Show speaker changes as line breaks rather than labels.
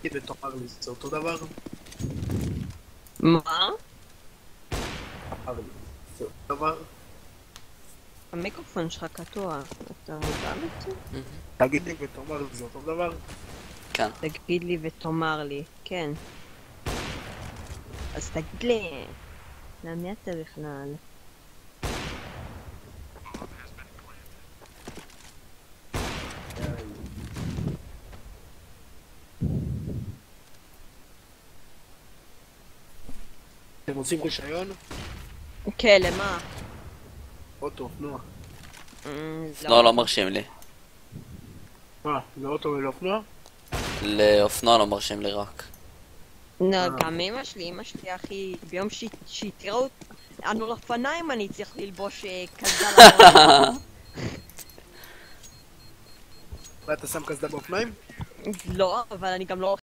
ותאמר לי, זה אותו דבר?
מה?
תאמר לי, זה אותו דבר?
המיקרופון שלך קטוע, אתה מודע לזה?
תגיד לי ותאמר לי, זה אותו דבר?
כן.
תגיד לי ותאמר לי, כן. אז תגיד לי, למי אתה בכלל?
אתם רוצים רישיון?
כן, למה?
אוטו, אופנוע.
לא מרשים לי.
מה, לאוטו ולאופנוע?
לאופנוע לא מרשים לי רק.
גם אמא שלי אחי, ביום שהיא תראה אותנו לפניים אני צריך ללבוש קסדה לאופניים.
ואתה שם קסדה באופניים?
לא, אבל אני גם לא